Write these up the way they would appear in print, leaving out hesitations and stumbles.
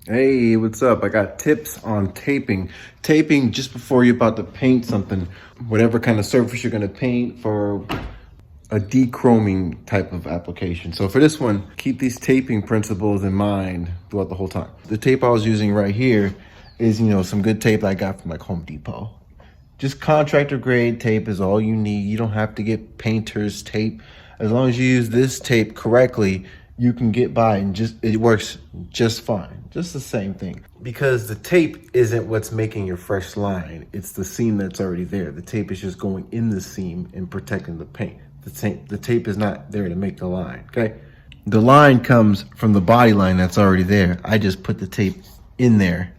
Hey, what's up? I got tips on taping. Taping just before you're about to paint something, whatever kind of surface you're gonna paint for a dechroming type of application. So for this one, keep these taping principles in mind throughout the whole time. The tape I was using right here is, some good tape that I got from like Home Depot. Just contractor grade tape is all you need. You don't have to get painter's tape. As long as you use this tape correctly, you can get by and it works just fine. Just the same thing. Because the tape isn't what's making your fresh line. It's the seam that's already there. The tape is just going in the seam and protecting the paint. The tape is not there to make the line, okay? The line comes from the body line that's already there. I just put the tape in there.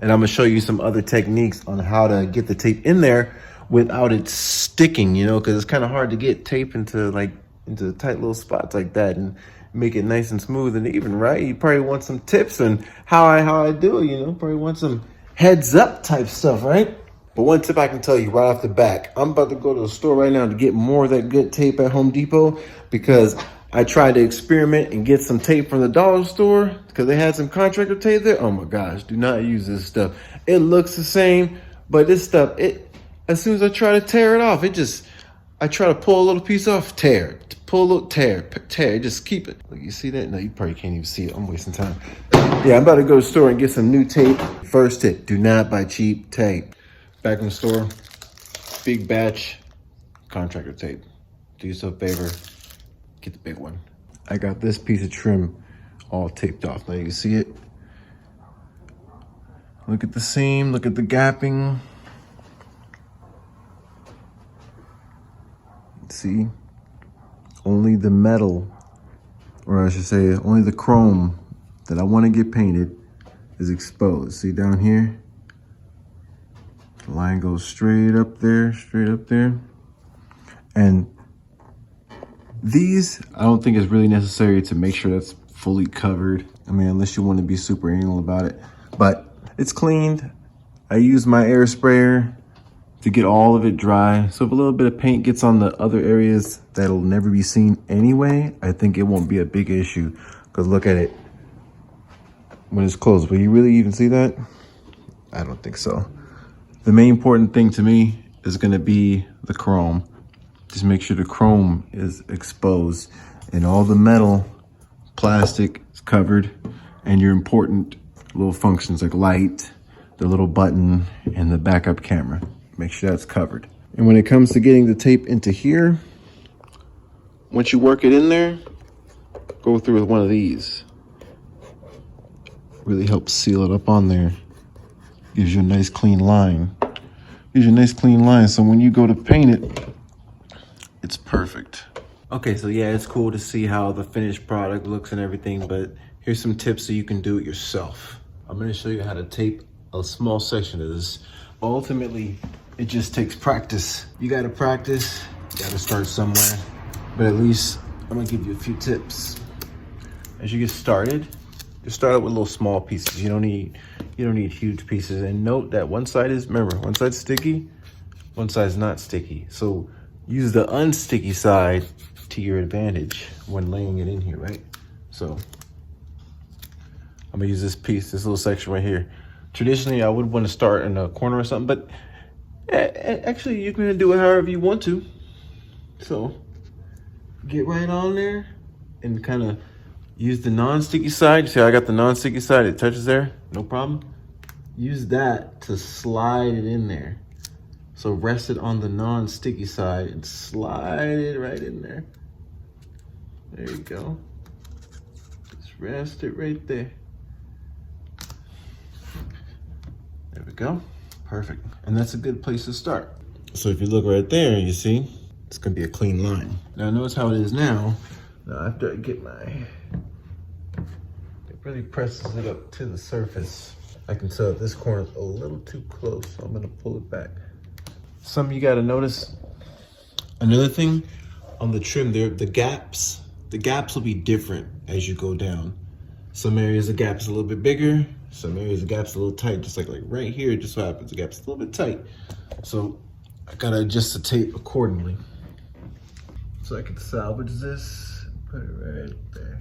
And I'm gonna show you some other techniques on how to get the tape in there without it sticking, because it's kind of hard to get tape into tight little spots like that and make it nice and smooth and even, right? You probably want some tips on how I do it, probably want some heads up type stuff, right? But one tip I can tell you right off the back, I'm about to go to the store right now to get more of that good tape at Home Depot because I tried to experiment and get some tape from the dollar store because they had some contractor tape there. Oh my gosh, do not use this stuff. It looks the same, but this stuff, as soon as I try to tear it off, I try to pull a little piece off, tear, pull a little, tear, just keep it. Look, you see that? No, you probably can't even see it. I'm wasting time. Yeah, I'm about to go to the store and get some new tape. First tip, do not buy cheap tape. Back in the store, big batch contractor tape. Do yourself a favor, get the big one. I got this piece of trim all taped off. Now you can see it. Look at the seam, look at the gapping. See, only the metal, or I should say only the chrome that I want to get painted is exposed. See down here? The line goes straight up there. And these, I don't think it's really necessary to make sure that's fully covered. I mean, unless you want to be super anal about it. But it's cleaned. I use my air sprayer to get all of it dry. So if a little bit of paint gets on the other areas that'll never be seen anyway, I think it won't be a big issue. Because look at it. When it's closed, will you really even see that? I don't think so. The main important thing to me is gonna be the chrome. Just make sure the chrome is exposed and all the metal, plastic is covered, and your important little functions like light, the little button, and the backup camera. Make sure that's covered. And when it comes to getting the tape into here, once you work it in there, go through with one of these. Really helps seal it up on there. Gives you a nice clean line. So when you go to paint it, it's perfect. Okay, so yeah, it's cool to see how the finished product looks and everything, but here's some tips so you can do it yourself. I'm gonna show you how to tape a small section of this. Ultimately, it just takes practice. You gotta practice, you gotta start somewhere, but at least I'm gonna give you a few tips. As you get started, just start out with little small pieces. You don't need huge pieces. And note that one side's sticky, one side's not sticky. So use the unsticky side to your advantage when laying it in here, right? So I'm gonna use this little section right here. Traditionally, I would want to start in a corner or something, but actually you can do it however you want to. So get right on there and kind of use the non-sticky side. See how I got the non-sticky side? It touches there, no problem. Use that to slide it in there. So rest it on the non-sticky side and slide it right in there. There you go. Just rest it right there. There we go. Perfect. And that's a good place to start. So if you look right there, you see, it's gonna be a clean line. Now notice how it is now. Now after I get it really presses it up to the surface. I can tell this corner is a little too close, so I'm gonna pull it back. Something you gotta notice, another thing on the trim there, the gaps will be different as you go down. Some areas the gap's a little bit bigger, some areas the gap's a little tight, just like right here, it just so happens the gap's a little bit tight. So I gotta adjust the tape accordingly. So I can salvage this, put it right there.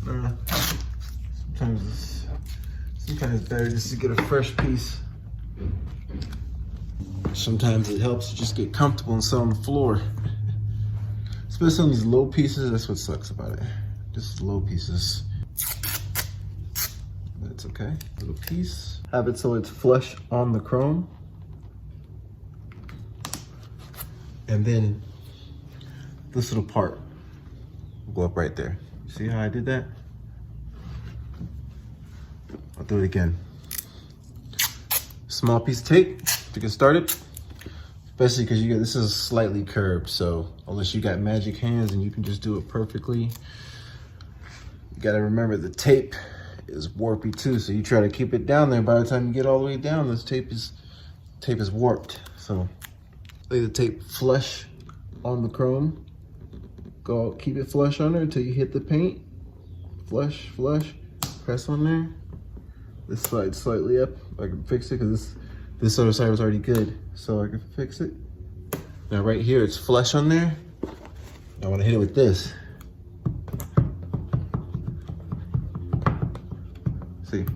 Sometimes it's better just to get a fresh piece. Sometimes it helps to just get comfortable and sit on the floor. Especially on these low pieces, that's what sucks about it. Just low pieces. That's okay. Little piece. Have it so it's flush on the chrome. And then this little part will go up right there. See how I did that? I'll do it again. Small piece of tape to get started. Especially because this is slightly curved, so unless you got magic hands and you can just do it perfectly, you gotta remember the tape is warpy too. So you try to keep it down there. By the time you get all the way down, this tape is warped. So lay the tape flush on the chrome. Keep it flush on there until you hit the paint. Flush, press on there. This side slightly up. I can fix it because this other side was already good, so I can fix it. Now right here, it's flush on there. I want to hit it with this. See,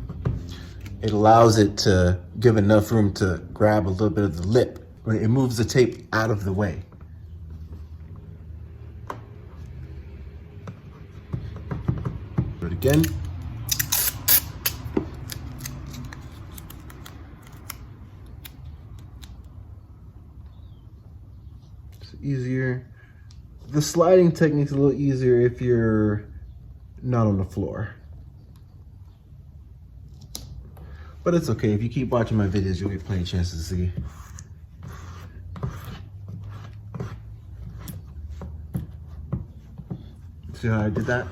it allows it to give enough room to grab a little bit of the lip. It moves the tape out of the way. Do it again. Easier. The sliding technique's a little easier if you're not on the floor. But it's okay. If you keep watching my videos, you'll get plenty of chances to see. See how I did that?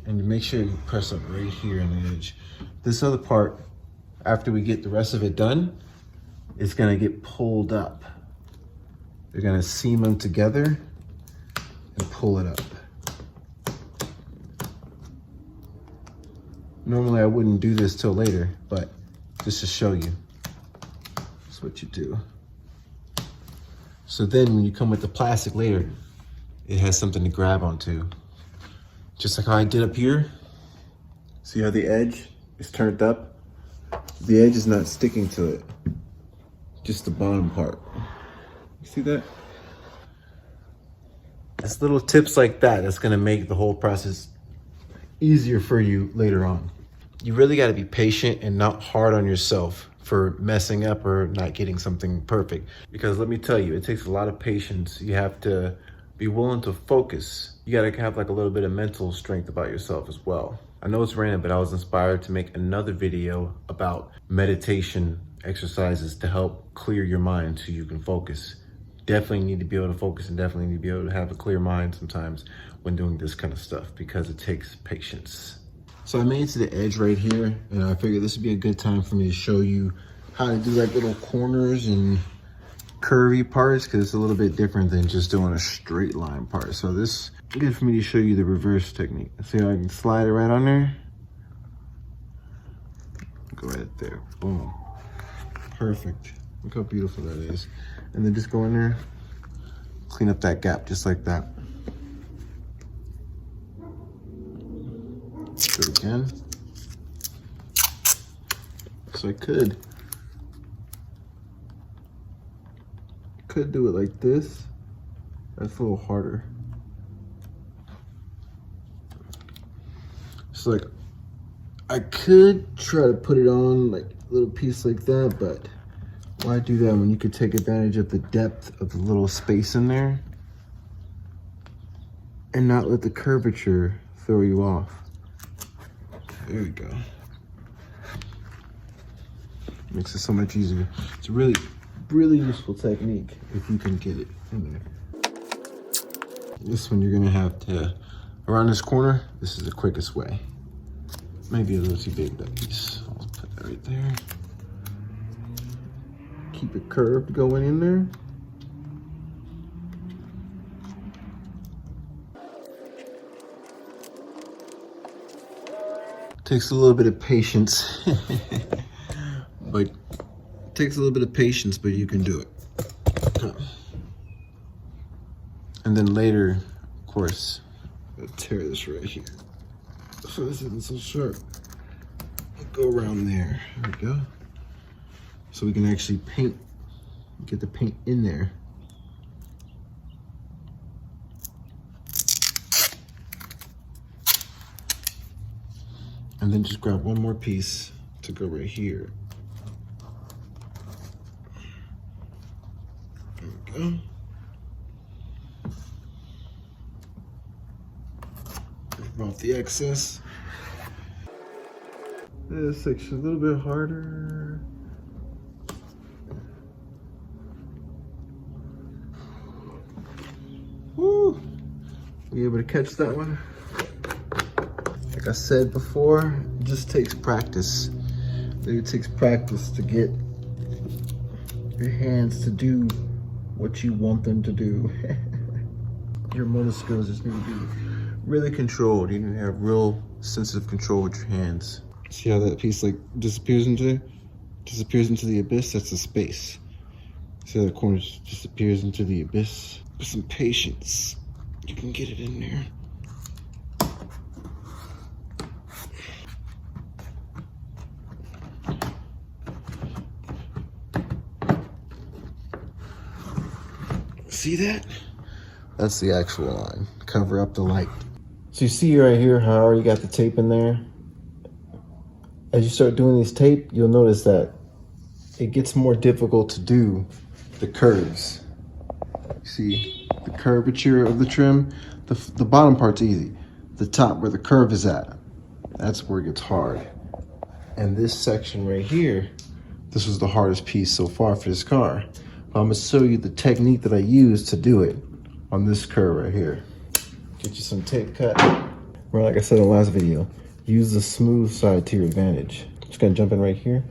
And you make sure you press up right here on the edge. This other part, after we get the rest of it done, it's gonna get pulled up. They're gonna seam them together and pull it up. Normally I wouldn't do this till later, but just to show you, that's what you do. So then when you come with the plastic later, it has something to grab onto. Just like how I did up here. See how the edge is turned up? The edge is not sticking to it, just the bottom part. You see that? It's little tips like that's gonna make the whole process easier for you later on. You really gotta be patient and not hard on yourself for messing up or not getting something perfect. Because let me tell you, it takes a lot of patience. You have to be willing to focus. You gotta have like a little bit of mental strength about yourself as well. I know it's random, but I was inspired to make another video about meditation exercises to help clear your mind so you can focus. Definitely need to be able to focus and definitely need to be able to have a clear mind sometimes when doing this kind of stuff because it takes patience. So I made it to the edge right here and I figured this would be a good time for me to show you how to do like little corners and curvy parts because it's a little bit different than just doing a straight line part. So this is good for me to show you the reverse technique. See how I can slide it right on there? Go right there, boom. Perfect. Look how beautiful that is. And then just go in there, clean up that gap just like that. Do it again. So I could do it like this. That's a little harder. So like, I could try to put it on like a little piece like that, but why do that when you could take advantage of the depth of the little space in there and not let the curvature throw you off? There we go. Makes it so much easier. It's a really, really useful technique if you can get it in there. This one you're gonna have to, around this corner, this is the quickest way. Maybe a little too big, that piece. I'll put that right there. Keep it curved going in there. Takes a little bit of patience, but you can do it. And then later, of course, I'll tear this right here. so this isn't so sharp. Go around there. There we go. So we can actually paint, get the paint in there. And then just grab one more piece to go right here. There we go. Remove the excess. This section's a little bit harder. Woo! You able to catch that one? Like I said before, it just takes practice. It takes practice to get your hands to do what you want them to do. Your motor skills just need to be really controlled. You need to have real sensitive control with your hands. See how that piece like disappears into the abyss? That's the space. See how the corner disappears into the abyss? With some patience, you can get it in there. See that? That's the actual line. Cover up the light. So you see right here how I already got the tape in there? As you start doing these tape, you'll notice that it gets more difficult to do the curves. See the curvature of the trim? The bottom part's easy. The top where the curve is at, that's where it gets hard. And this section right here, this was the hardest piece so far for this car. But I'm gonna show you the technique that I use to do it on this curve right here. Get you some tape cut. Well, like I said in the last video, use the smooth side to your advantage. Just gonna jump in right here.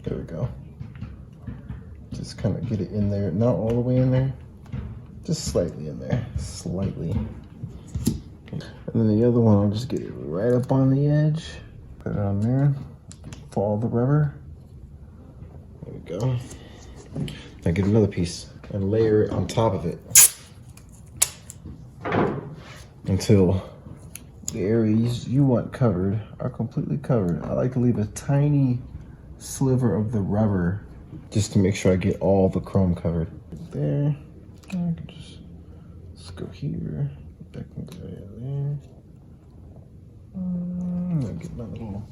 There we go. Just kind of get it in there, not all the way in there, just slightly in there, slightly. And then the other one, I'll just get it right up on the edge, put it on there, follow the rubber. There we go. Now get another piece and layer it on top of it until the areas you want covered are completely covered. I like to leave a tiny sliver of the rubber just to make sure I get all the chrome covered. There. I can just go here. Back and go there. I'll get my little.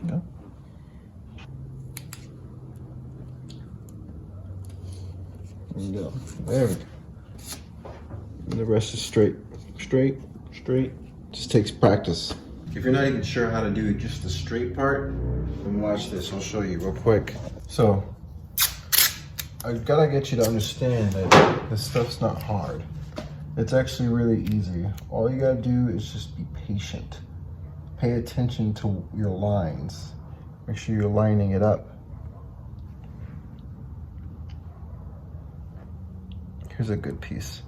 No. There we go. There we go. And the rest is straight. Straight, straight. Just takes practice. If you're not even sure how to do just the straight part, then watch this. I'll show you real quick. So, I gotta get you to understand that this stuff's not hard. It's actually really easy. All you gotta do is just be patient. Pay attention to your lines. Make sure you're lining it up. Here's a good piece.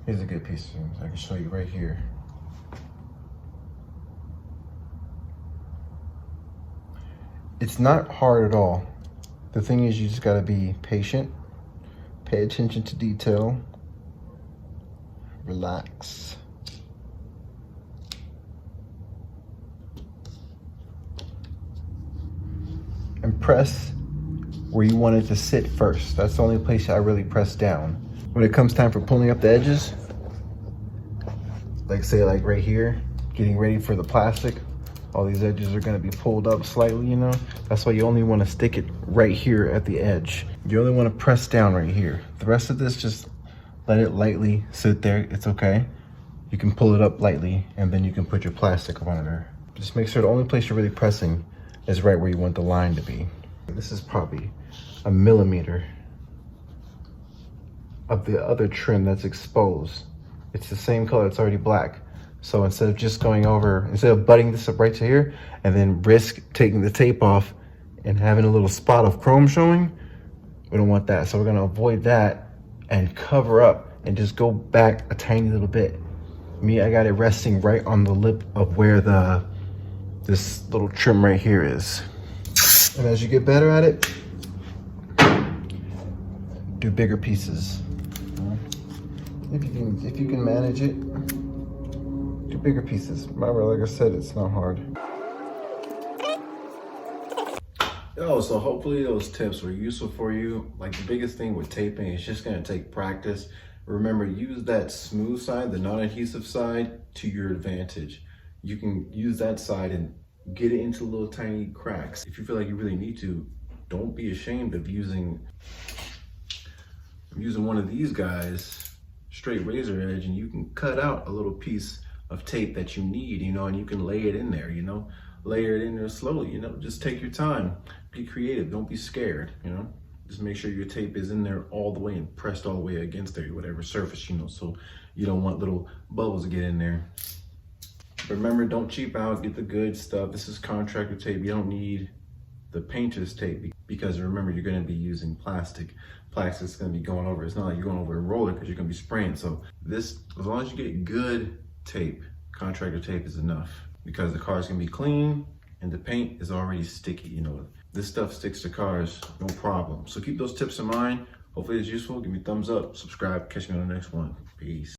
Here's a good piece. I can show you right here. It's not hard at all. The thing is, you just gotta be patient, pay attention to detail, relax. And press where you want it to sit first. That's the only place I really press down. When it comes time for pulling up the edges, like say like right here, getting ready for the plastic, all these edges are gonna be pulled up slightly, you know? That's why you only wanna stick it right here at the edge. You only wanna press down right here. The rest of this, just let it lightly sit there, it's okay. You can pull it up lightly and then you can put your plastic on there. Just make sure the only place you're really pressing is right where you want the line to be. This is probably a millimeter of the other trim that's exposed. It's the same color, it's already black. So instead of just going over, instead of butting this up right to here and then risk taking the tape off and having a little spot of chrome showing, we don't want that. So we're gonna avoid that and cover up and just go back a tiny little bit. Me, I got it resting right on the lip of where this little trim right here is. And as you get better at it, do bigger pieces. If you can manage it, do bigger pieces. Remember, like I said, it's not hard. So hopefully those tips were useful for you. Like the biggest thing with taping is just gonna take practice. Remember, use that smooth side, the non-adhesive side, to your advantage. You can use that side and get it into little tiny cracks. If you feel like you really need to, don't be ashamed of using one of these guys, straight razor edge, and you can cut out a little piece of tape that you need, and you can lay it in there, layer it in there slowly, just take your time, be creative, don't be scared, just make sure your tape is in there all the way and pressed all the way against there, whatever surface, so you don't want little bubbles to get in there. But remember, don't cheap out, get the good stuff. This is contractor tape. You don't need the painter's tape because remember, you're gonna be using plastic. Plastic's gonna be going over. It's not like you're going over a roller because you're gonna be spraying. So this, as long as you get good tape, contractor tape is enough because the car's gonna be clean and the paint is already sticky. This stuff sticks to cars, no problem. So keep those tips in mind. Hopefully it's useful. Give me a thumbs up, subscribe, catch me on the next one. Peace.